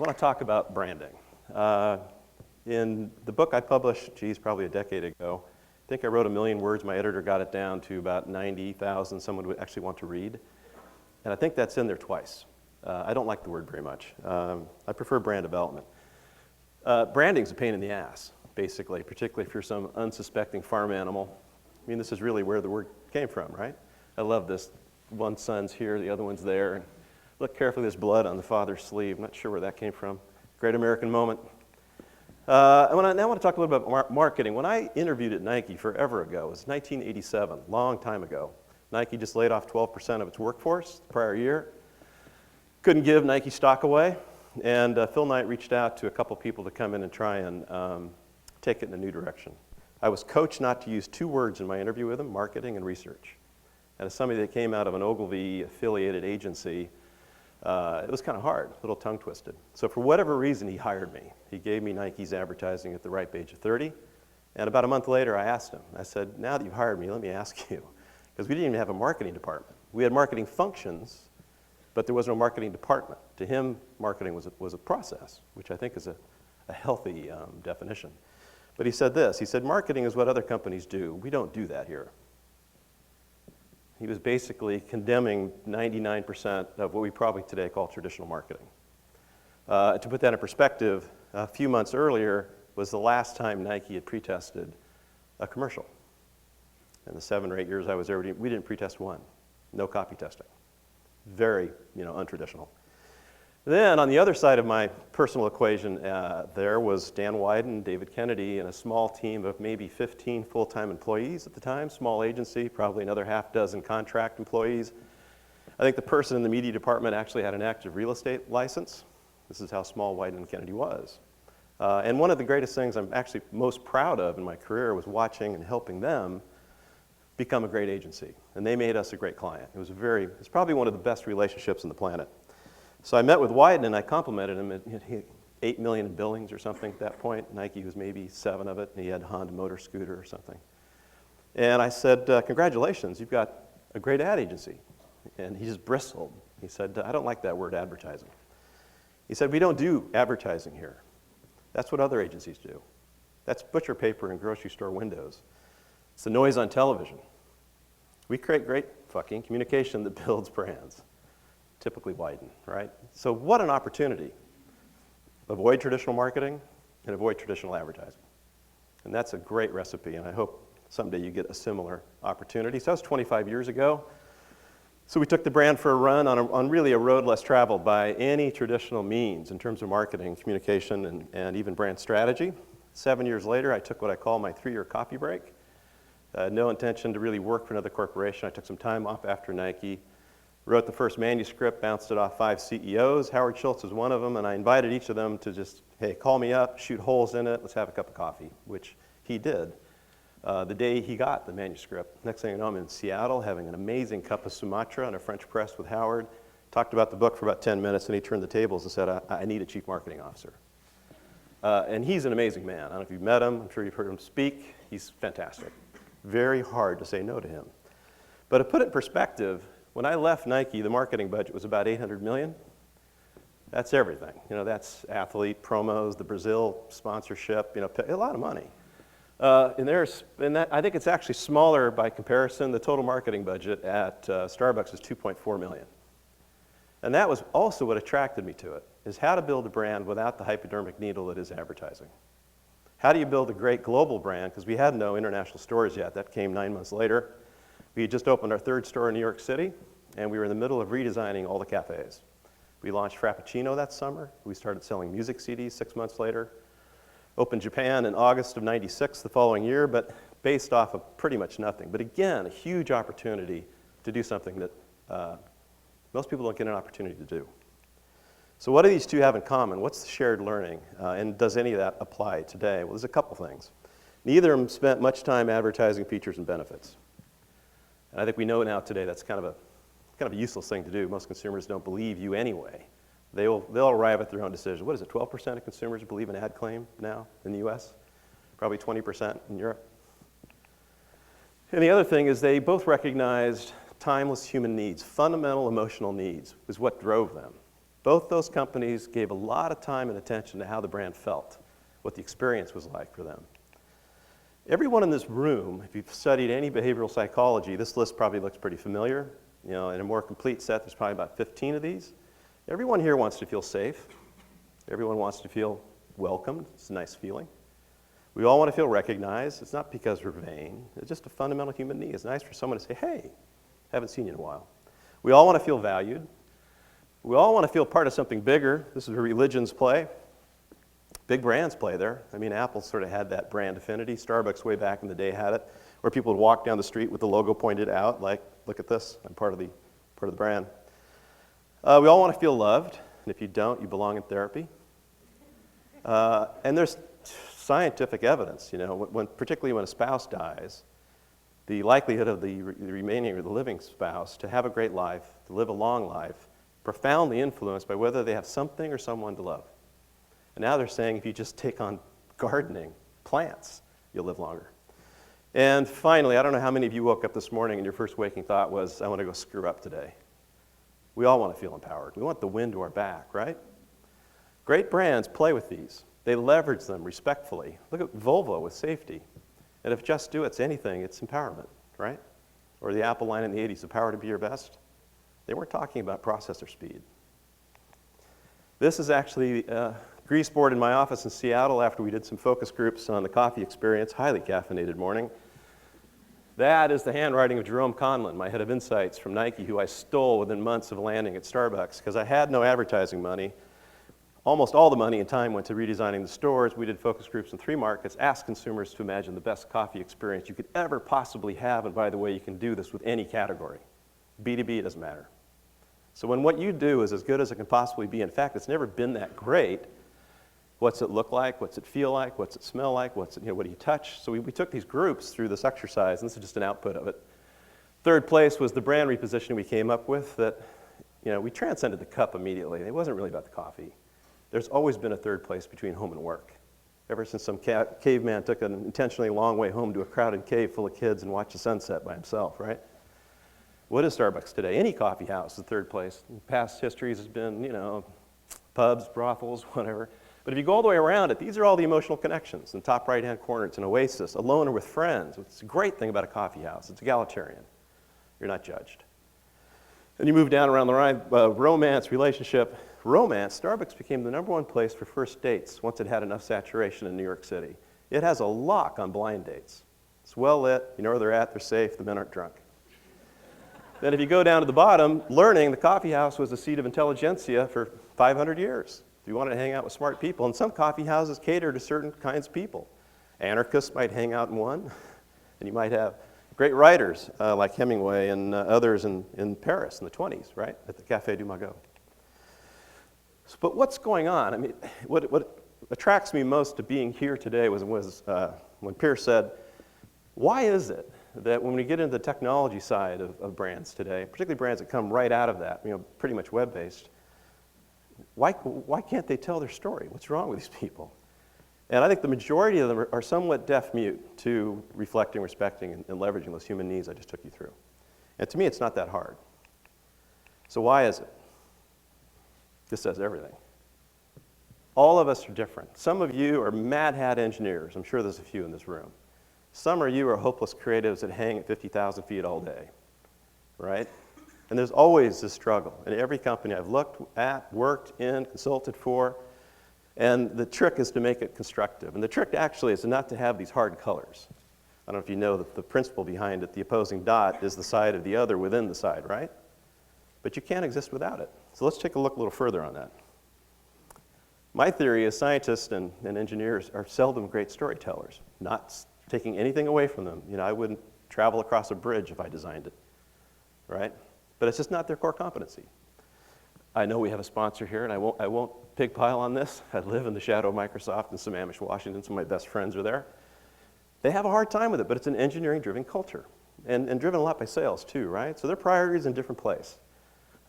want to talk about branding. In the book I published, probably a decade ago, I think I wrote 1 million words. My editor got it down to about 90,000 someone would actually want to read. And I think that's in there twice. I don't like the word very much. I prefer brand development. Branding's a pain in the ass, basically, particularly if you're some unsuspecting farm animal. I mean, this is really where the word came from, right? I love this. One son's here, the other one's there. And look carefully, there's blood on the father's sleeve. I'm not sure where that came from. Great American moment. Now I want to talk a little bit about marketing. When I interviewed at Nike forever ago, it was 1987, long time ago. Nike just laid off 12% of its workforce the prior year. Couldn't give Nike stock away. And Phil Knight reached out to a couple people to come in and try and take it in a new direction. I was coached not to use 2 words in my interview with him, marketing and research. And as somebody that came out of an Ogilvy-affiliated agency, it was kind of hard, a little tongue-twisted. So for whatever reason, he hired me. He gave me Nike's advertising at the ripe age of 30. And about a month later, I asked him. I said, now that you've hired me, let me ask you. Because we didn't even have a marketing department. We had marketing functions, but there was no marketing department. To him, marketing was a process, which I think is a healthy definition. But he said this. He said, marketing is what other companies do. We don't do that here. He was basically condemning 99% of what we probably today call traditional marketing. To put that in perspective, a few months earlier was the last time Nike had pre-tested a commercial. In the 7 or 8 years I was there, we didn't pre-test one. No copy testing. Very, untraditional. Then on the other side of my personal equation, there was Dan Wieden, David Kennedy, and a small team of maybe 15 full-time employees at the time, small agency, probably another half dozen contract employees. I think the person in the media department actually had an active real estate license. This is how small Wieden+Kennedy was. And one of the greatest things I'm actually most proud of in my career was watching and helping them become a great agency. And they made us a great client. It's probably one of the best relationships on the planet. So I met with Wieden and I complimented him. He had 8 million in billings or something at that point. Nike was maybe 7 of it, and he had a Honda motor scooter or something. And I said, congratulations, you've got a great ad agency. And he just bristled. He said, I don't like that word advertising. He said, we don't do advertising here. That's what other agencies do. That's butcher paper and grocery store windows. It's the noise on television. We create great fucking communication that builds brands. Typically Wieden, right? So what an opportunity. Avoid traditional marketing and avoid traditional advertising. And that's a great recipe, and I hope someday you get a similar opportunity. So that was 25 years ago. So we took the brand for a run on really a road less traveled by any traditional means in terms of marketing, communication, and even brand strategy. 7 years later, I took what I call my 3-year coffee break. No intention to really work for another corporation. I took some time off after Nike. Wrote the first manuscript, bounced it off 5 CEOs. Howard Schultz was one of them, and I invited each of them to just, hey, call me up, shoot holes in it, let's have a cup of coffee, which he did. The day he got the manuscript, next thing you know, I'm in Seattle having an amazing cup of Sumatra and a French press with Howard. Talked about the book for about 10 minutes, and he turned the tables and said, I need a chief marketing officer. And he's an amazing man. I don't know if you've met him. I'm sure you've heard him speak. He's fantastic. Very hard to say no to him. But to put it in perspective, when I left Nike, the marketing budget was about $800 million. That's everything. That's athlete promos, the Brazil sponsorship, a lot of money. And I think it's actually smaller by comparison. The total marketing budget at Starbucks is $2.4 million. And that was also what attracted me to it, is how to build a brand without the hypodermic needle that is advertising. How do you build a great global brand? Because we had no international stores yet. That came 9 months later. We had just opened our 3rd store in New York City, and we were in the middle of redesigning all the cafes. We launched Frappuccino that summer. We started selling music CDs 6 months later. Opened Japan in August of '96 the following year, but based off of pretty much nothing. But again, a huge opportunity to do something that most people don't get an opportunity to do. So what do these two have in common? What's the shared learning? And does any of that apply today? Well, there's a couple things. Neither of them spent much time advertising features and benefits. And I think we know now today that's kind of a useless thing to do. Most consumers don't believe you anyway. They'll arrive at their own decision. What is it, 12% of consumers believe an ad claim now in the US? Probably 20% in Europe. And the other thing is they both recognized timeless human needs, fundamental emotional needs, is what drove them. Both those companies gave a lot of time and attention to how the brand felt, what the experience was like for them. Everyone in this room, if you've studied any behavioral psychology, this list probably looks pretty familiar. You know, in a more complete set, there's probably about 15 of these. Everyone here wants to feel safe. Everyone wants to feel welcomed. It's a nice feeling. We all want to feel recognized. It's not because we're vain. It's just a fundamental human need. It's nice for someone to say, hey, haven't seen you in a while. We all want to feel valued. We all want to feel part of something bigger. This is where religions play. Big brands play there. I mean, Apple sort of had that brand affinity. Starbucks way back in the day had it, where people would walk down the street with the logo pointed out, like, look at this, I'm part of the brand. We all want to feel loved, and if you don't, you belong in therapy. And there's scientific evidence, you know, particularly when a spouse dies, the likelihood of the remaining or the living spouse to have a great life, to live a long life, profoundly influenced by whether they have something or someone to love. And now they're saying if you just take on gardening, plants, you'll live longer. And finally, I don't know how many of you woke up this morning and your first waking thought was, I want to go screw up today. We all want to feel empowered. We want the wind to our back, right? Great brands play with these. They leverage them respectfully. Look at Volvo with safety. And if Just Do It's anything, it's empowerment, right? Or the Apple line in the 80s, the power to be your best. They weren't talking about processor speed. This is actually a grease board in my office in Seattle after we did some focus groups on the coffee experience, highly caffeinated morning. That is the handwriting of Jerome Conlon, my head of insights from Nike, who I stole within months of landing at Starbucks because I had no advertising money. Almost all the money and time went to redesigning the stores. We did focus groups in 3 markets, asked consumers to imagine the best coffee experience you could ever possibly have, and by the way, you can do this with any category. B2B, it doesn't matter. So when what you do is as good as it can possibly be, in fact, it's never been that great, what's it look like? What's it feel like? What's it smell like? What do you touch? So we took these groups through this exercise, and this is just an output of it. Third place was the brand repositioning we came up with that, we transcended the cup immediately. It wasn't really about the coffee. There's always been a third place between home and work. Ever since some caveman took an intentionally long way home to a crowded cave full of kids and watched the sunset by himself, right? What is Starbucks today? Any coffee house is third place. In past histories has been, pubs, brothels, whatever. But if you go all the way around it, these are all the emotional connections. In the top right-hand corner, it's an oasis, alone or with friends. It's a great thing about a coffee house. It's egalitarian. You're not judged. Then you move down around the line, romance, relationship. Romance, Starbucks became the #1 place for first dates once it had enough saturation in New York City. It has a lock on blind dates. It's well lit, you know where they're at, they're safe, the men aren't drunk. Then if you go down to the bottom, learning, the coffee house was a seat of intelligentsia for 500 years. If you wanted to hang out with smart people, and some coffee houses cater to certain kinds of people. Anarchists might hang out in one, and you might have great writers like Hemingway and others in Paris in the 20s, right, at the Café du Magot. But what's going on? I mean, what attracts me most to being here today was when Pierce said, why is it that when we get into the technology side of brands today, particularly brands that come right out of that, pretty much web-based, why can't they tell their story? What's wrong with these people? And I think the majority of them are somewhat deaf-mute to reflecting, respecting, and leveraging those human needs I just took you through. And to me, it's not that hard. So why is it? This says everything. All of us are different. Some of you are mad hat engineers. I'm sure there's a few in this room. Some of you are hopeless creatives that hang at 50,000 feet all day, right? And there's always this struggle in every company I've looked at, worked in, consulted for, and the trick is to make it constructive. And the trick actually is not to have these hard colors. I don't know if you know that the principle behind it, the opposing dot is the side of the other within the side, right? But you can't exist without it. So let's take a look a little further on that. My theory is scientists and engineers are seldom great storytellers, not taking anything away from them. I wouldn't travel across a bridge if I designed it, right? But it's just not their core competency. I know we have a sponsor here, and I won't pig pile on this. I live in the shadow of Microsoft in Sammamish, Washington. Some of my best friends are there. They have a hard time with it, but it's an engineering-driven culture, and driven a lot by sales too, right? So their priorities in a different place.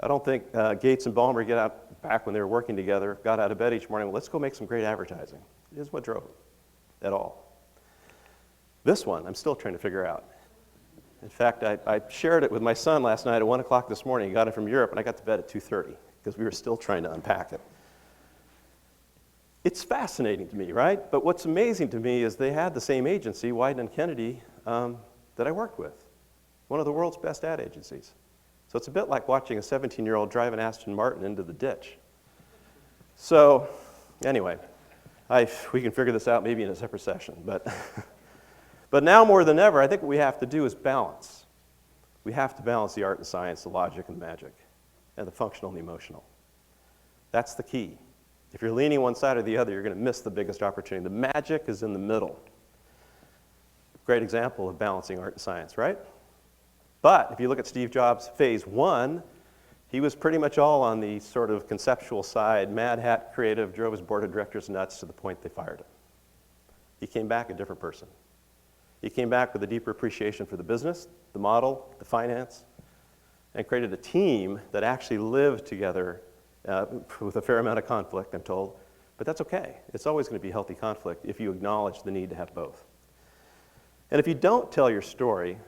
I don't think Gates and Ballmer back when they were working together, got out of bed each morning, well, let's go make some great advertising. It is what drove it at all. This one, I'm still trying to figure out. In fact, I shared it with my son last night at 1 o'clock this morning. He got it from Europe, and I got to bed at 2:30. because we were still trying to unpack it. It's fascinating to me, right? But what's amazing to me is they had the same agency, Wieden+Kennedy, that I worked with, one of the world's best ad agencies. So it's a bit like watching a 17-year-old drive an Aston Martin into the ditch. So anyway, we can figure this out maybe in a separate session. But now more than ever, I think what we have to do is balance. We have to balance the art and science, the logic and the magic, and the functional and the emotional. That's the key. If you're leaning one side or the other, you're going to miss the biggest opportunity. The magic is in the middle. Great example of balancing art and science, right? But if you look at Steve Jobs' phase 1, he was pretty much all on the sort of conceptual side, mad hat creative, drove his board of directors nuts to the point they fired him. He came back a different person. He came back with a deeper appreciation for the business, the model, the finance, and created a team that actually lived together with a fair amount of conflict, I'm told. But that's okay. It's always going to be healthy conflict if you acknowledge the need to have both. And if you don't tell your story,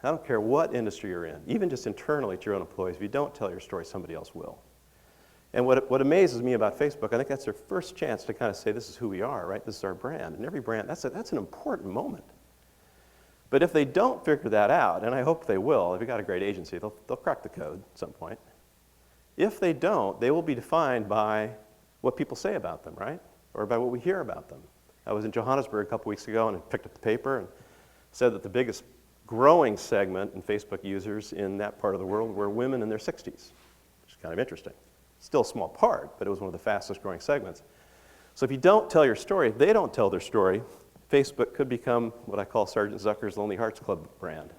I don't care what industry you're in, even just internally to your own employees, if you don't tell your story, somebody else will. And what amazes me about Facebook, I think that's their first chance to kind of say, this is who we are, right? This is our brand. And every brand, that's an important moment. But if they don't figure that out, and I hope they will, if you've got a great agency, they'll crack the code at some point. If they don't, they will be defined by what people say about them, right? Or by what we hear about them. I was in Johannesburg a couple weeks ago and I picked up the paper and said that the biggest growing segment in Facebook users in that part of the world were women in their 60s, which is kind of interesting. Still a small part, but it was one of the fastest growing segments. So if you don't tell your story, if they don't tell their story, Facebook could become what I call Sergeant Zucker's Lonely Hearts Club brand.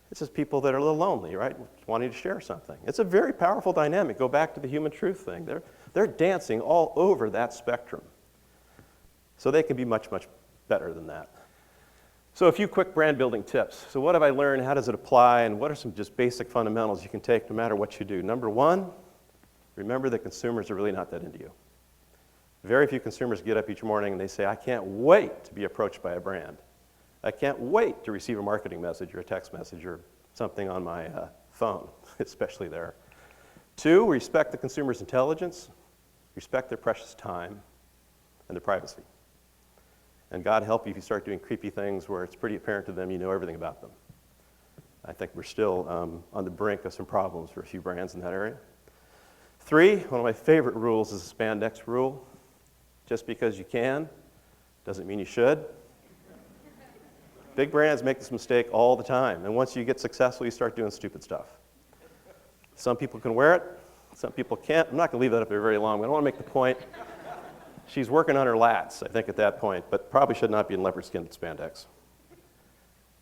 It's just people that are a little lonely, right? Wanting to share something. It's a very powerful dynamic. Go back to the human truth thing. They're dancing all over that spectrum. So they can be much, much better than that. So a few quick brand building tips. So what have I learned? How does it apply? And what are some just basic fundamentals you can take no matter what you do? Number one, remember that consumers are really not that into you. Very few consumers get up each morning and they say, I can't wait to be approached by a brand. I can't wait to receive a marketing message or a text message or something on my phone, especially there. Two, respect the consumer's intelligence, respect their precious time and their privacy. And God help you if you start doing creepy things where it's pretty apparent to them you know everything about them. I think we're still on the brink of some problems for a few brands in that area. Three, one of my favorite rules is the spandex rule. Just because you can doesn't mean you should. Big brands make this mistake all the time, and once you get successful, you start doing stupid stuff. Some people can wear it, some people can't. I'm not going to leave that up there very long, but I want to make the point. She's working on her lats, I think, at that point, but probably should not be in leopard skin spandex.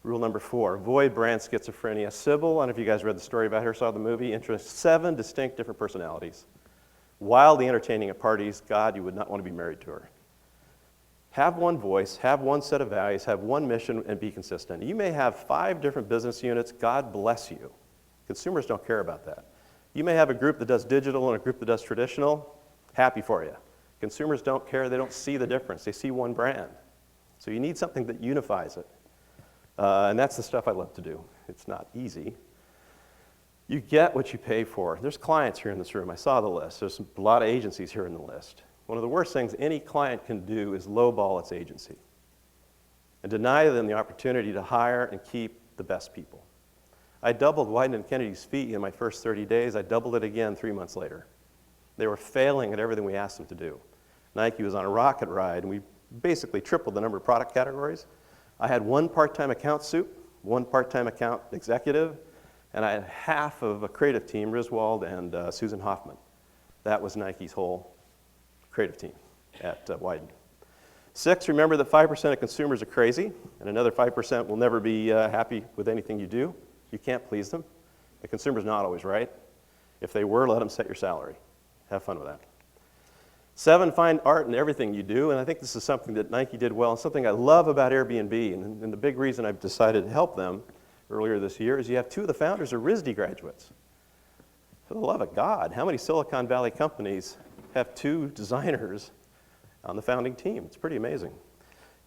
Rule number 4, avoid brand schizophrenia. Sybil, I don't know if you guys read the story about her, saw the movie, introduced 7 distinct different personalities. Wildly entertaining at parties, God, you would not want to be married to her. Have one voice, have one set of values, have one mission, and be consistent. You may have 5 different business units. God bless you. Consumers don't care about that. You may have a group that does digital and a group that does traditional. Happy for you. Consumers don't care. They don't see the difference. They see one brand. So you need something that unifies it. And that's the stuff I love to do. It's not easy. You get what you pay for. There's clients here in this room. I saw the list. There's a lot of agencies here in the list. One of the worst things any client can do is lowball its agency and deny them the opportunity to hire and keep the best people. I doubled Wieden+Kennedy's fee in my first 30 days. I doubled it again 3 months later. They were failing at everything we asked them to do. Nike was on a rocket ride, and we basically tripled the number of product categories. I had 1 part-time account soup, 1 part-time account executive, and I had half of a creative team, Riswald and Susan Hoffman. That was Nike's whole creative team at Wieden. 6, remember that 5% of consumers are crazy, and another 5% will never be happy with anything you do. You can't please them. The consumer's not always right. If they were, let them set your salary. Have fun with that. 7, find art in everything you do, and I think this is something that Nike did well, and something I love about Airbnb, and the big reason I've decided to help them earlier this year is you have 2 of the founders are RISD graduates. For the love of God, how many Silicon Valley companies have 2 designers on the founding team? It's pretty amazing.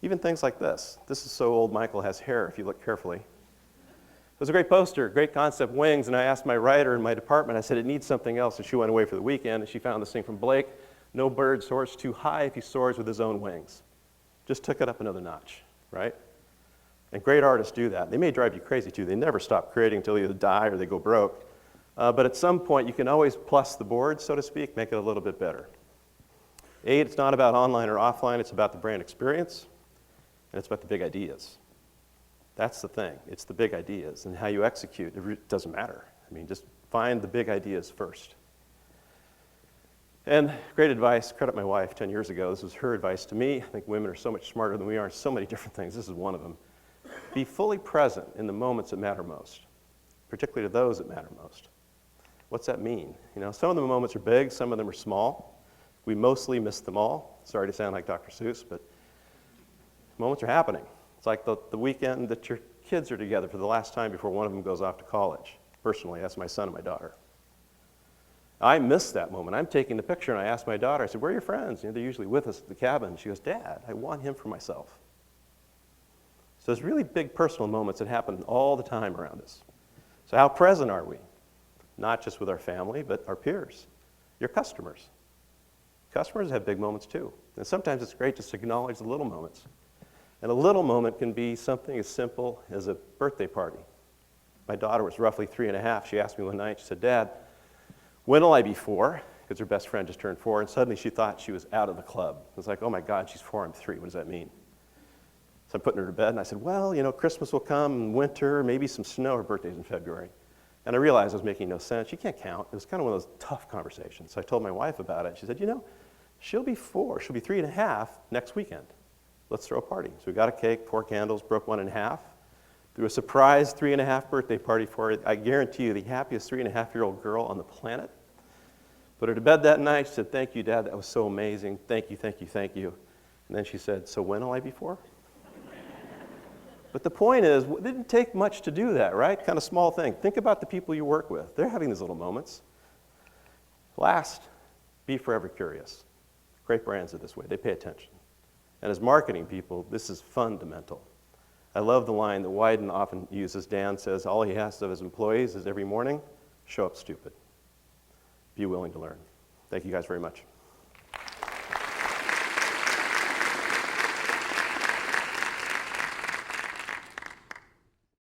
Even things like this. This is so old Michael has hair if you look carefully. It was a great poster, great concept, wings, and I asked my writer in my department, I said, it needs something else, and she went away for the weekend, and she found this thing from Blake, no bird soars too high if he soars with his own wings. Just took it up another notch, right? And great artists do that. They may drive you crazy too. They never stop creating until they either die or they go broke. But at some point, you can always plus the board, so to speak, make it a little bit better. 8, it's not about online or offline, it's about the brand experience, and it's about the big ideas. That's the thing. It's the big ideas, and how you execute, it doesn't matter. I mean, just find the big ideas first. And great advice, credit my wife 10 years ago. This was her advice to me. I think women are so much smarter than we are in so many different things. This is one of them. Be fully present in the moments that matter most, particularly to those that matter most. What's that mean? You know, some of the moments are big, some of them are small. We mostly miss them all. Sorry to sound like Dr. Seuss, but moments are happening. It's like the weekend that your kids are together for the last time before one of them goes off to college. Personally, that's my son and my daughter. I miss that moment. I'm taking the picture and I asked my daughter, I said, where are your friends? You know, they're usually with us at the cabin. She goes, Dad, I want him for myself. So there's really big personal moments that happen all the time around us. So how present are we? Not just with our family, but our peers, your customers. Customers have big moments too. And sometimes it's great just to acknowledge the little moments. And a little moment can be something as simple as a birthday party. My daughter was roughly 3.5. She asked me one night, she said, Dad, when will I be 4? Because her best friend just turned 4, and suddenly she thought she was out of the club. It was like, oh my God, she's 4, I'm 3, what does that mean? So I'm putting her to bed, and I said, well, you know, Christmas will come, and winter, maybe some snow. Her birthday's in February. And I realized I was making no sense. She can't count. It was kind of one of those tough conversations. So I told my wife about it. She said, you know, she'll be 4, she'll be 3.5 next weekend. Let's throw a party. So we got a cake, 4 candles, broke one in half, threw a surprise 3.5 birthday party for her. I guarantee you the happiest 3.5-year-old girl on the planet. Put her to bed that night. She said, thank you, Dad. That was so amazing. Thank you, thank you, thank you. And then she said, so when will I be 4? But the point is, it didn't take much to do that, right? Kind of small thing. Think about the people you work with. They're having these little moments. Last, be forever curious. Great brands are this way. They pay attention. And as marketing people, this is fundamental. I love the line that Wieden often uses. Dan says, all he asks of his employees is every morning, show up stupid. Be willing to learn. Thank you guys very much.